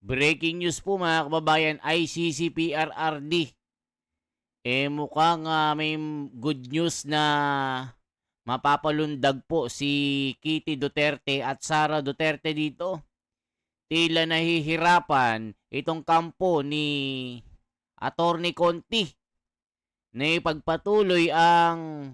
Breaking news po mga kababayan, ICC PRRD. Mukhang may good news na mapapalundag po si Kitty Duterte at Sara Duterte dito. Tila nahihirapan itong kampo ni Attorney Conti na ipagpatuloy ang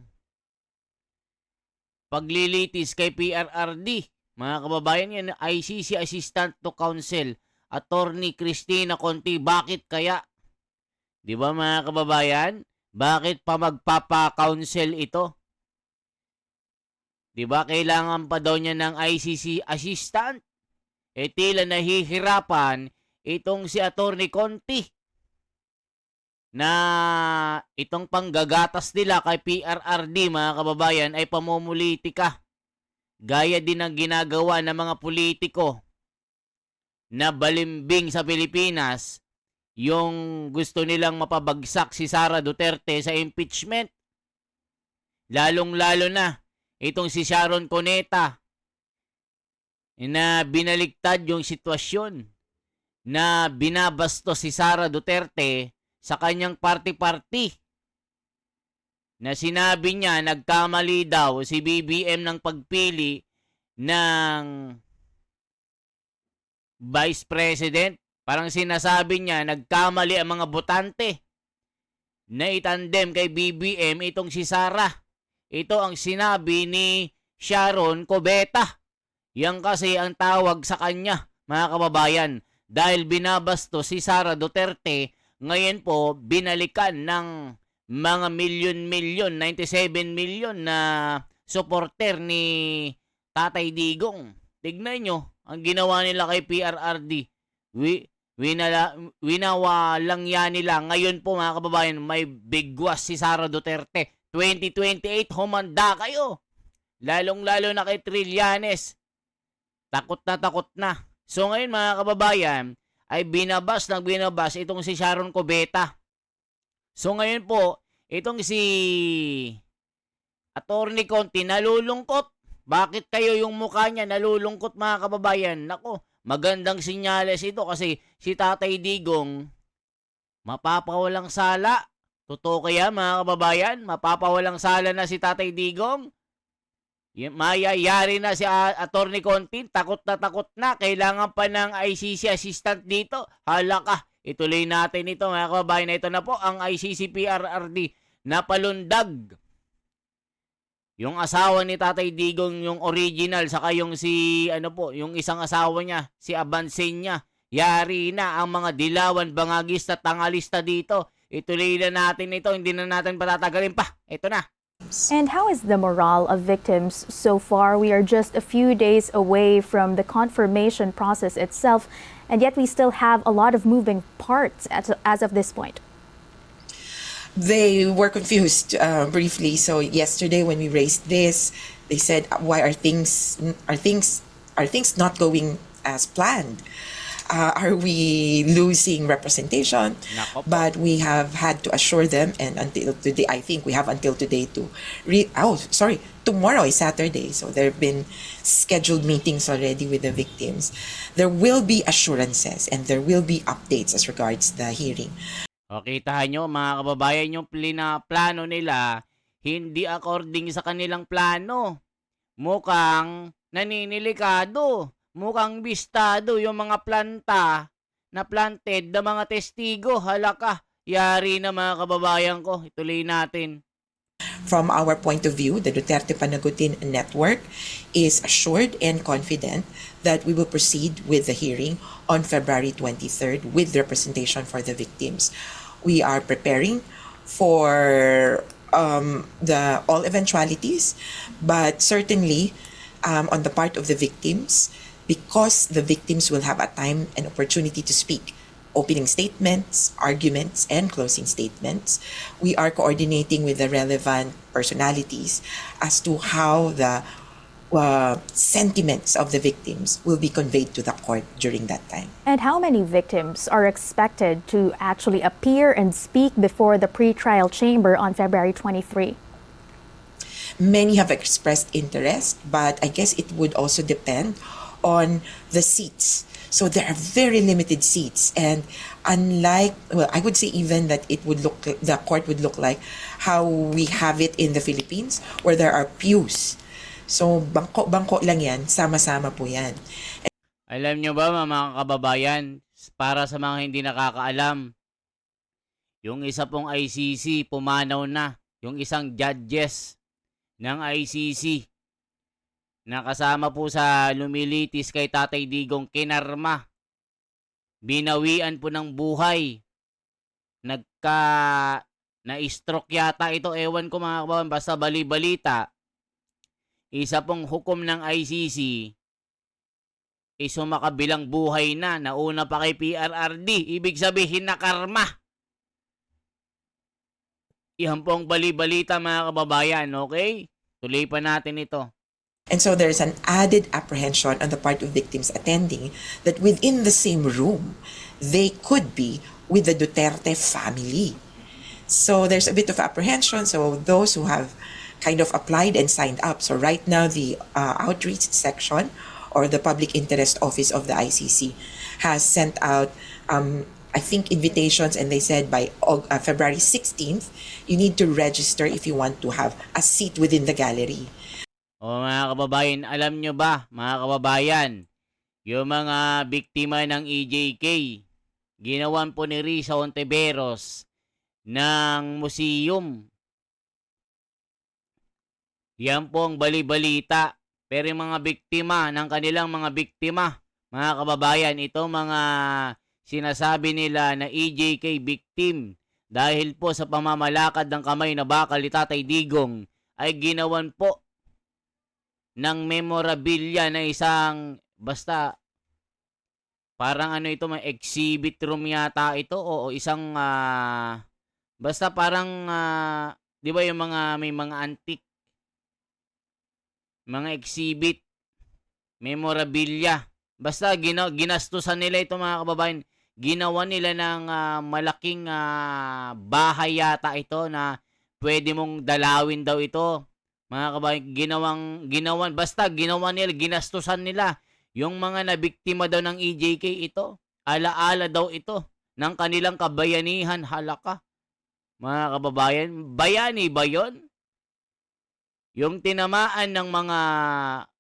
paglilitis kay PRRD. Mga kababayan yan, ICC Assistant to Counsel, Attorney Cristina Conti. Bakit kaya? Di ba mga kababayan? Bakit pa magpapa-counsel ito? Di ba kailangan pa daw niya ng ICC assistant? Tila nahihirapan itong si Attorney Conti na itong panggagatas nila kay PRRD mga kababayan ay pamumulitika. Gaya din ng ginagawa ng mga politiko na balimbing sa Pilipinas, yung gusto nilang mapabagsak si Sara Duterte sa impeachment. Lalong-lalo na itong si Sharon Cuneta na binaligtad yung sitwasyon na binabastos si Sara Duterte sa kanyang party-party. Na sinabi niya nagkamali daw si BBM ng pagpili ng Vice President. Parang sinasabi niya nagkamali ang mga botante na itandem kay BBM itong si Sara. Ito ang sinabi ni Sharon Cubeta. Yan kasi ang tawag sa kanya, mga kababayan. Dahil binabasto si Sara Duterte, ngayon po binalikan ng mga milyon-milyon, 97 million na supporter ni Tatay Digong. Tignan nyo, ang ginawa nila kay PRRD. Winawalang yan nila. Ngayon po mga kababayan, may bigwas si Sara Duterte. 2028, humanda kayo. Lalong-lalo na kay Trillanes. Takot na. So ngayon mga kababayan, ay binabas itong si Sharon Cubeta. So ngayon po, itong si Attorney Conti nalulungkot. Bakit kayo yung mukha niya nalulungkot mga kababayan? Nako, magandang sinyales ito kasi si Tatay Digong mapapawalang sala. Totoo kaya mga kababayan? Mapapawalang sala na si Tatay Digong? Mayayari na si Attorney Conti. Takot na. Kailangan pa ng ICC assistant dito. Hala ka. Ituloy natin ito mga kababayan. Ito na po ang ICC PRRD na palundag. Yung asawa ni Tatay Digong, yung original, saka yung yung isang asawa niya, si Abansenya. Yari na ang mga dilawan, bangagista, tangalista dito. Ituloy na natin ito. Hindi na natin patatagalin pa. Ito na. And how is the morale of victims so far? We are just a few days away from the confirmation process itself, and yet we still have a lot of moving parts as of this point. They were confused briefly. So yesterday when we raised this, they said, "Why are things not going as planned? Are we losing representation?" But we have had to assure them, and until today, I think we have until today to tomorrow is Saturday, so there have been scheduled meetings already with the victims. There will be assurances and there will be updates as regards the hearing. Okay, tahan nyo mga kababayan, yung plano nila, hindi according sa kanilang plano. Mukhang naninilikado. Mukhang bistado yung mga planta na planted na mga testigo. Halaka, yari na mga kababayan ko. Ituloy natin. From our point of view, the Duterte Panagutin Network is assured and confident that we will proceed with the hearing on February 23rd with representation for the victims. We are preparing for all eventualities, but certainly on the part of the victims, because the victims will have a time and opportunity to speak, opening statements, arguments, and closing statements. We are coordinating with the relevant personalities as to how the sentiments of the victims will be conveyed to the court during that time. And how many victims are expected to actually appear and speak before the pre-trial chamber on February 23? Many have expressed interest, but I guess it would also depend on the seats. So there are very limited seats, and unlike, well, I would say even that the court would look like how we have it in the Philippines, where there are pews. So bangko lang yan, sama-sama po yan. Alam nyo ba mga kababayan, para sa mga hindi nakakaalam, yung isa pong ICC pumanaw na, yung isang judges ng ICC na kasama po sa lumilitis kay Tatay Digong kinarma. Binawian po ng buhay. Na-stroke yata ito, ewan ko mga kababayan, basta bali-balita. Isa pong hukom ng ICC sumakabilang buhay na, nauna pa kay PRRD. Ibig sabihin na karma. Yan po ang bali-balita mga kababayan, okay? Tuloy pa natin ito. And so there's an added apprehension on the part of victims attending that within the same room, they could be with the Duterte family. So there's a bit of apprehension. So those who have kind of applied and signed up. So right now, the outreach section or the Public Interest Office of the ICC has sent out, I think, invitations, and they said by February 16th, you need to register if you want to have a seat within the gallery. O mga kababayan, alam nyo ba, mga kababayan, yung mga biktima ng EJK, ginawan po ni Risa Hontiveros ng museum. Yan po ang bali-balita. Pero yung mga biktima, ng kanilang mga biktima, mga kababayan, ito mga sinasabi nila na EJK victim dahil po sa pamamalakad ng kamay na bakal ni Tatay Digong ay ginawan po ng memorabilia na isang, basta, parang ano ito, may exhibit room yata ito, o isang, basta parang, di ba yung mga, may mga antique, mga exhibit, memorabilia. Basta ginastusan nila ito mga kababayan. Ginawa nila ng malaking bahay yata ito na pwede mong dalawin daw ito. Mga kababayan, basta ginawa nila, ginastusan nila yung mga nabiktima daw ng EJK ito. Alaala daw ito ng kanilang kabayanihan. Halaka. Mga kababayan, bayani ba yun? Yung tinamaan ng mga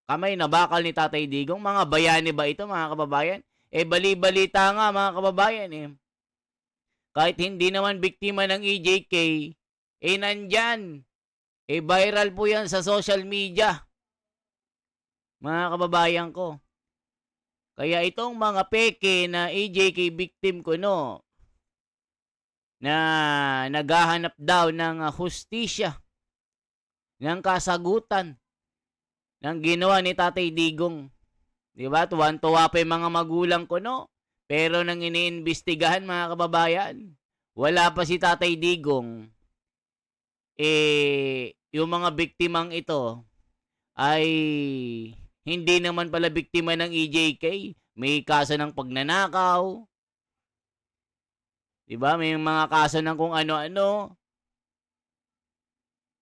kamay na bakal ni Tatay Digong, mga bayani ba ito mga kababayan? Bali-balita nga mga kababayan Kahit hindi naman biktima ng EJK, nandyan. Viral po yan sa social media. Mga kababayan ko. Kaya itong mga peke na EJK victim ko na naghahanap daw ng hustisya, ng kasagutan ng ginawa ni Tatay Digong. Diba? Tuwan-tuwa pa yung mga magulang ko, Pero nang iniimbestigahan, mga kababayan, wala pa si Tatay Digong. Yung mga biktimang ito ay hindi naman pala biktima ng EJK. May kaso ng pagnanakaw. Diba? May mga kaso ng kung ano-ano.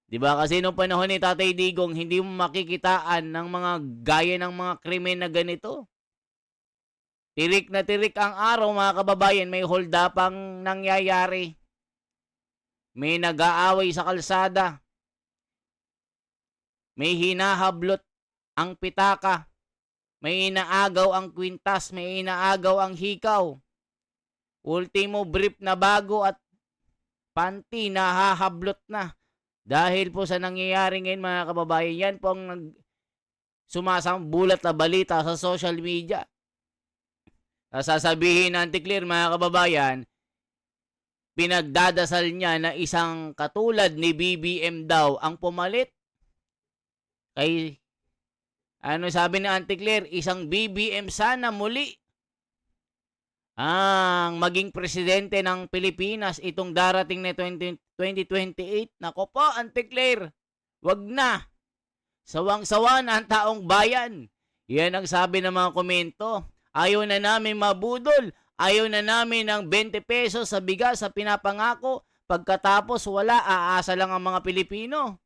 Diba? Kasi nung panahon ni Tatay Digong, hindi mo makikitaan ng mga gaya ng mga krimen na ganito. Tirik na tirik ang araw, mga kababayan, may holdapang nangyayari. May nag-aaway sa kalsada. May hinahablot ang pitaka. May inaagaw ang kwintas. May inaagaw ang hikaw. Ultimo brief na bago at panty nahahablot na. Dahil po sa nangyayari ngayon, mga kababayan, yan po ang sumasambulat na balita sa social media. Sasabihin ng Anticlear, mga kababayan, pinagdadasal niya na isang katulad ni BBM daw ang pumalit. Kay, ano sabi ni Anticlear, isang BBM sana muli ang maging presidente ng Pilipinas itong darating na 2028. Nako po, Anticlear, wag na. Sawang-sawa na ang taong bayan. Yan ang sabi ng mga komento. Ayaw na namin mabudol. Ayaw na namin ng 20 pesos sa bigas sa pinapangako. Pagkatapos wala, aasa lang ang mga Pilipino.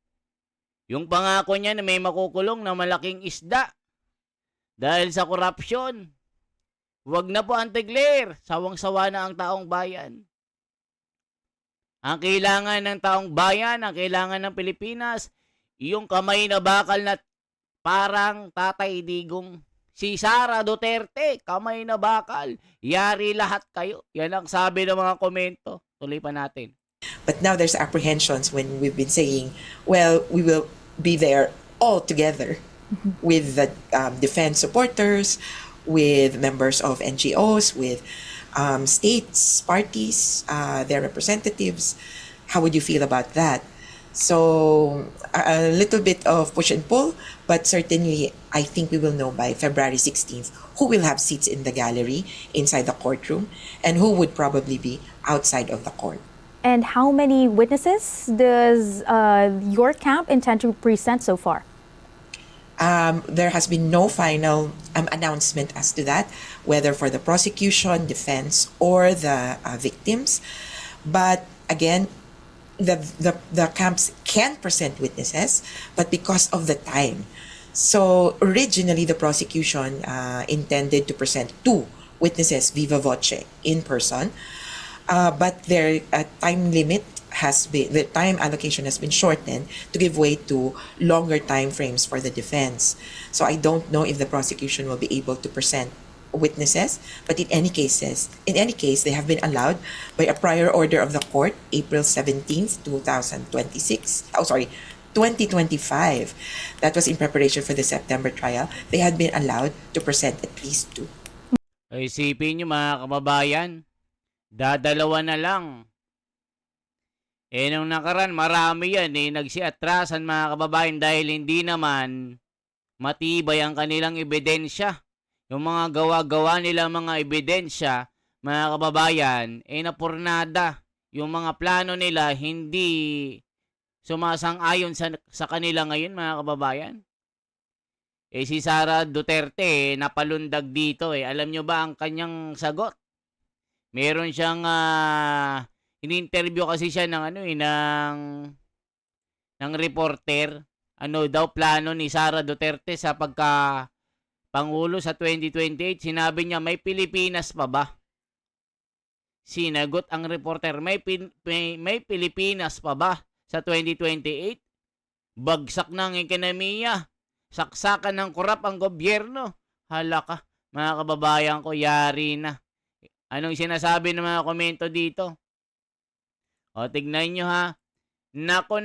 Yung pangako niya na may makukulong na malaking isda dahil sa korupsyon. Huwag na po, Ate Claire. Sawang-sawa na ang taong bayan. Ang kailangan ng taong bayan, ang kailangan ng Pilipinas, yung kamay na bakal na parang Tatay Digong. Si Sara Duterte, kamay na bakal. Yari lahat kayo. Yan ang sabi ng mga komento. Tuloy pa natin. But now there's apprehensions when we've been saying, well, we will be there all together with the defense supporters, with members of NGOs, with states, parties, their representatives. How would you feel about that? So a little bit of push and pull, but certainly I think we will know by February 16th who will have seats in the gallery inside the courtroom and who would probably be outside of the court. And how many witnesses does your camp intend to present so far? There has been no final announcement as to that, whether for the prosecution, defense, or the victims. But again, the camps can present witnesses, but because of the time. So originally, the prosecution intended to present 2 witnesses viva voce in person, but their time limit has been, the time allocation has been shortened to give way to longer time frames for the defense. So I don't know if the prosecution will be able to present witnesses, but in any case, they have been allowed by a prior order of the court, April 17th, 2025. That was in preparation for the September trial. They had been allowed to present at least 2. Isipin nyo mga kababayan, dadalawa na lang. Nung nakaraan, marami yan nagsiatrasan mga kababayan dahil hindi naman matibay ang kanilang ebidensya. Yung mga gawa-gawa nila mga ebidensya, mga kababayan, napurnada. Yung mga plano nila hindi sumasang-ayon sa kanila ngayon mga kababayan. Si Sara Duterte napalundag dito Alam nyo ba ang kanyang sagot? Meron siyang in-interview kasi siya ng reporter. Ano daw plano ni Sara Duterte sa Pangulo sa 2028? Sinabi niya, may Pilipinas pa ba? Sinagot ang reporter, may Pilipinas pa ba sa 2028? Bagsak ng ekonomiya. Saksakan ng korap ang gobyerno. Hala ka, mga kababayan ko, yari na. Anong sinasabi ng mga komento dito? Tignan nyo ha. Nako,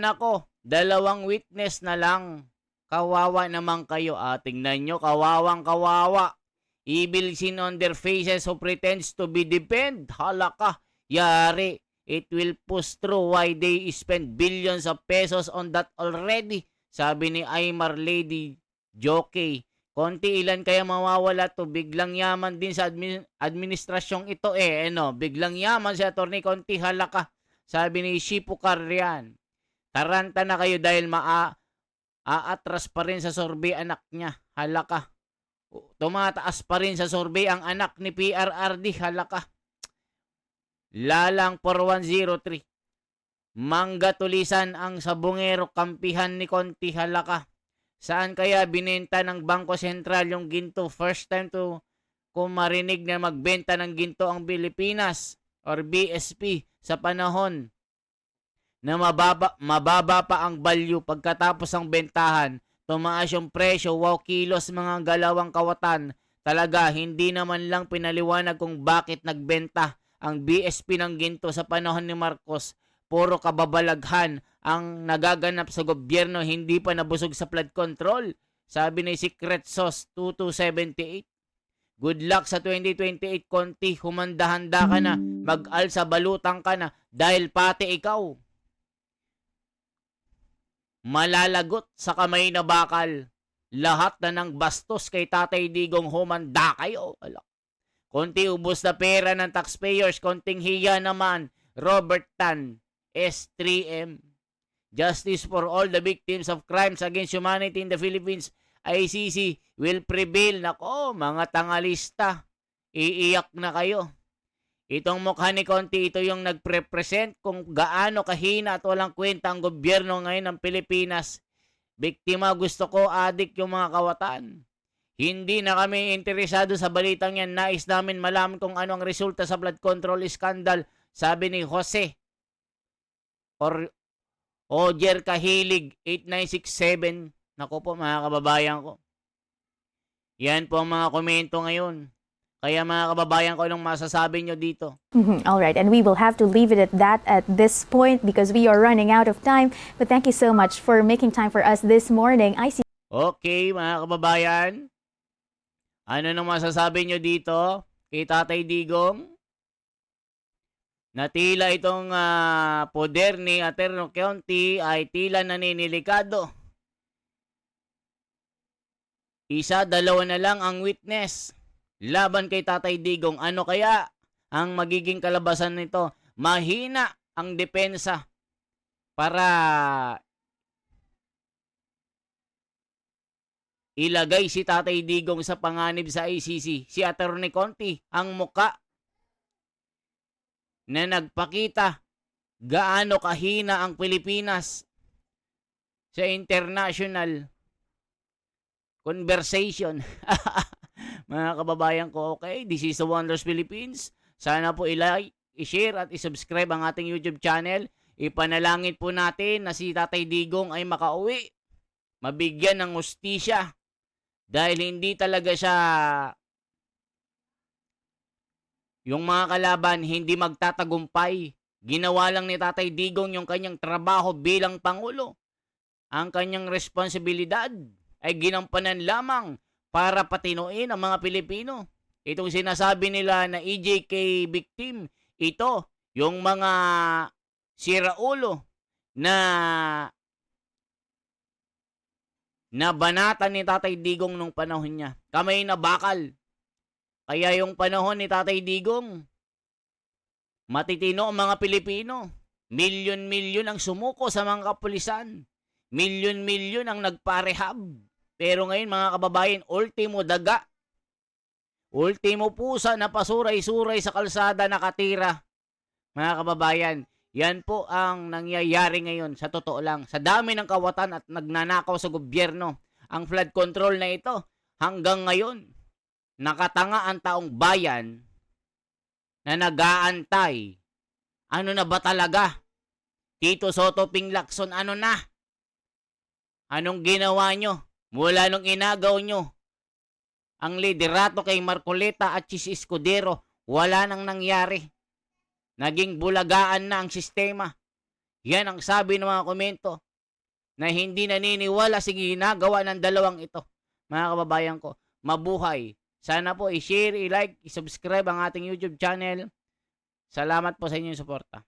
2 witness na lang. Kawawa naman kayo. Tingnan nyo, kawawa. Evil sin on their faces who pretends to be defend. Hala ka, yari. It will push through why they spend billions of pesos on that already. Sabi ni Aymar Lady Jockey. Konti ilan kaya mawawala to, biglang yaman din sa administrasyong ito biglang yaman si Atty. Conti, hala ka. Sabi ni Shipu Carrian. Taranta na kayo dahil aatras pa rin sa survey anak niya. Hala ka. Tumataas pa rin sa survey ang anak ni PRRD. Hala ka. Lalang 4103. Mangga tulisan ang sabungero kampihan ni Conti. Hala ka. Saan kaya binenta ng Bangko Sentral yung ginto? First time kung marinig na magbenta ng ginto ang Pilipinas or BSP sa panahon na mababa pa ang value pagkatapos ng bentahan. Tumaas yung presyo, wow kilos mga galawang kawatan. Talaga, hindi naman lang pinaliwanag kung bakit nagbenta ang BSP ng ginto sa panahon ni Marcos. Puro kababalaghan ang nagaganap sa gobyerno, hindi pa nabusog sa flood control. Sabi ni Secret Sauce 2278. Good luck sa 2028, Conti. Humanda-handa ka na. Mag-al sa balutang ka na dahil pati ikaw malalagot sa kamay na bakal. Lahat na ng bastos kay Tatay Digong, humanda kayo. Conti, ubos na pera ng taxpayers. Konting hiya naman. Robert Tan, S3M. Justice for all the victims of crimes against humanity in the Philippines. ICC will prevail. Nako, mga tangalista. Iiyak na kayo. Itong mukha ni Conti, ito yung nagprepresent kung gaano kahina at walang kwenta ang gobyerno ngayon ng Pilipinas. Biktima, gusto ko, adik yung mga kawatan. Hindi na kami interesado sa balitang yan. Nais namin malaman kung ano ang resulta sa blood control scandal, sabi ni Jose or Ojer Kahilig 8967. Naku po mga kababayan ko. Yan po ang mga komento ngayon. Kaya mga kababayan ko, anong masasabi nyo dito? All right, and we will have to leave it at that at this point because we are running out of time. But thank you so much for making time for us this morning. Okay, mga kababayan. Ano nang masasabi nyo dito kay Tatay Digong? Na tila itong poder ni Aterno County ay tila naninilikado. Isa, dalawa na lang ang witness laban kay Tatay Digong. Ano kaya ang magiging kalabasan nito? Mahina ang depensa para ilagay si Tatay Digong sa panganib sa ICC. Si Atty. Conti ang muka na nagpakita gaano kahina ang Pilipinas sa international conversation. Mga kababayan ko, okay, this is the Wonders Philippines. Sana po i-like, i-share at i-subscribe ang ating YouTube channel. Ipanalangin po natin na si Tatay Digong ay makauwi, mabigyan ng hustisya. Dahil hindi talaga siya, yung mga kalaban, hindi magtatagumpay. Ginawa lang ni Tatay Digong yung kanyang trabaho bilang Pangulo. Ang kanyang responsibilidad ay ginampanan lamang para patinuin ang mga Pilipino. Itong sinasabi nila na EJK victim, ito, yung mga siraulo na banatan ni Tatay Digong nung panahon niya. Kamay na bakal. Kaya yung panahon ni Tatay Digong, matitino ang mga Pilipino. Milyon-milyon ang sumuko sa mga kapulisan. Milyon-milyon ang nagparehab. Pero ngayon mga kababayan, ultimo daga. Ultimo pusa na pasuray-suray sa kalsada nakatira. Mga kababayan, yan po ang nangyayari ngayon sa totoo lang. Sa dami ng kawatan at nagnanakaw sa gobyerno, ang flood control na ito hanggang ngayon, nakatanga ang taong bayan na nag-aantay. Ano na ba talaga? Tito Soto Ping Lacson, ano na? Anong ginawa nyo? Mula nung inagaw nyo ang liderato kay Marcoleta at Chis Escudero, wala nang nangyari. Naging bulagaan na ang sistema. Yan ang sabi ng mga komento na hindi naniniwala sa ginagawa ng dalawang ito. Mga kababayan ko, mabuhay. Sana po i-share, i-like, i-subscribe ang ating YouTube channel. Salamat po sa inyong suporta.